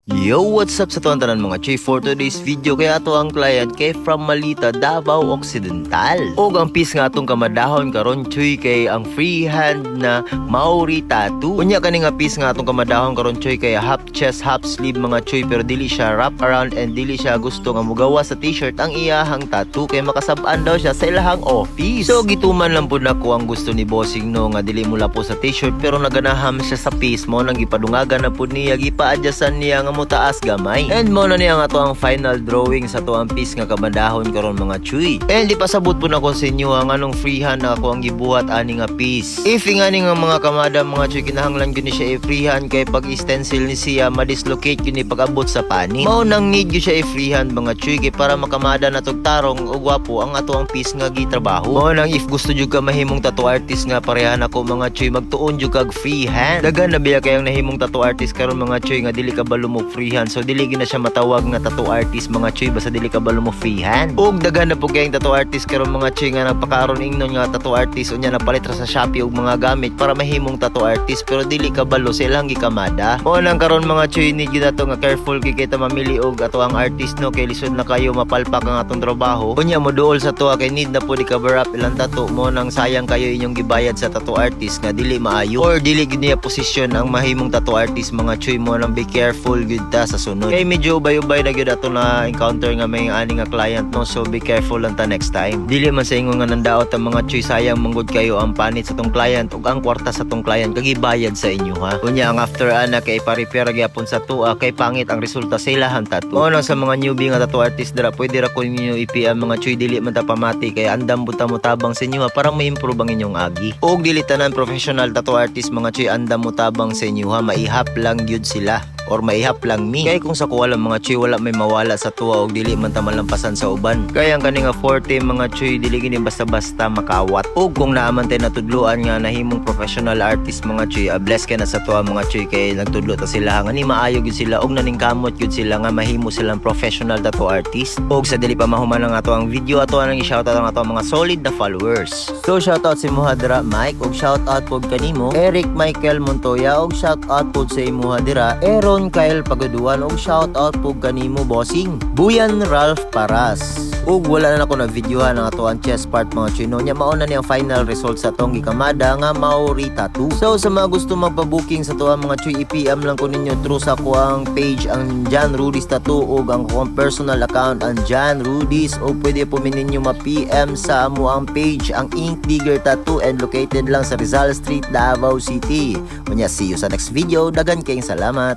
Yo, what's up sa tuwang tanan mga Choy? For today's video, kaya ato ang client kay from Malita, Davao Occidental. O ang piece nga atong kamadahon karon Choy kay ang freehand na Maori tattoo. Unya kani nga piece nga atong kamadahon karon Choy kay half chest, half sleeve mga Choy, pero dili siya wrap around and dili siya gusto nga mugawa sa t-shirt ang iyahang tattoo kay makasab-an daw siya sa ilahang office. So gituman lang pud nako ang gusto ni Bossing no nga dili mula po sa t-shirt pero naganaham siya sa piece mo nang gipadungagan na pud niya, gipa-adjustan niya nga mutaas gamay. And mo na niya nga to ang final drawing sa to ang piece nga kamadahon karon mga Choy. And ipasabot po na ko sa inyo ang anong freehand na ako ang gibuhat ani nga piece. If nga ni nga mga kamada mga Choy, kinahanglan gyud ni siya i-freehand kay pag stencil ni siya ma-dislocate gyud ni pag-abot sa pani. Mao nang need gyud siya i-freehand mga Choy kay para makamada na tog tarong ug gwapo ang ato ang piece nga gitrabaho. Mao nang if gusto jud ka mahimong tattoo artist nga parehan ako mga Choy, magtuon jud kag freehand. Dagan na biya kayong nahimong tattoo artist karon mga Choy nga dili ka balo mo freehand, so dili na siya matawag nga tattoo artist mga Choy basta dili ka balo mo freehand. Ug daghan na po kayong tattoo artist karon mga Choy nga nagpakaaron ingnon nga tattoo artist unya napalit ra sa Shopee og mga gamit para mahimong tattoo artist pero dili ka balo sa ilang gikamada. O nang karon mga Choy need gyud ato nga careful kay kita mamili og ato ang artist no kay lisod na kayo mapalpak ang atong trabaho. Unya mo duol sa tuwa kay need na po di cover up ilang tattoo mo nang sayang kayo inyong gibayad sa tattoo artist nga dili maayo or dili gid niya posisyon ang mahimong tattoo artist mga Choy. Mo nang be careful gud ta sa sunod kay medyo ubay-ubay na gyud ato na encounter nga may ani nga client no, so be careful lang ta next time. Dili man sa ingon nga nandaot ang mga Choy, sayang manggod kayo ang panit sa tong client ug ang kwarta sa tong client kag ibayad sa inyo ha. Unya ang after ana kay pa-repair gyapon sa tuwa kay pangit ang resulta sa ilahan tattoo. Ono sa mga newbie nga tattoo artist dira pwede ra ko ninyo i-PM mga Choy, dili man ta pamati kay andam buta mo tabang sa inyo ha para ma-improve ang inyong agi. Ug dili tanan professional tattoo artist mga Choy andam mo tabang sa inyo ha, maihap lang gyud sila or maihap lang mi. Kaya kung sa kuha lang mga Choy, wala may mawala sa tuwa og dili man ta malampasan sa uban. Kaya ang kani nga forte mga Choy, dili gini basta-basta makawat. Ug kung naaman tay natudloan nga nahimong professional artist mga Choy, bless ka na sa tuwa mga Choy kay nagtudlo ta sila nga ni maayo gyud sila og naningkamot gyud sila nga mahimo silang professional tattoo artist. Og sa dili pa mahuman ang ato ang video, ato nang i-shoutout ang ato mga solid na followers. So shoutout si Muhadra Mike og shoutout pod kanimo Eric Michael Montoya og shoutout pod sa imuha dira Aaron Kyle Pagaduan og shoutout po kanimo Bossing Buyan Ralph Paras. Ug wala na ako na videohan ang ato ang chest part mga Choy no, nya mao na ni ang final result sa tong gikamada nga Maori tattoo. So sa mga gusto magpa-booking sa to mga Choy, i-PM lang ko ninyo through sa ko ang page ang John Rudy's Tattoo ug ang ko personal account ang John Rudy's, o pwede po ninyo ma-PM sa amo ang page ang Ink Digger Tattoo and located lang sa Rizal Street, Davao City. Unya see you sa next video, dagan kayong salamat.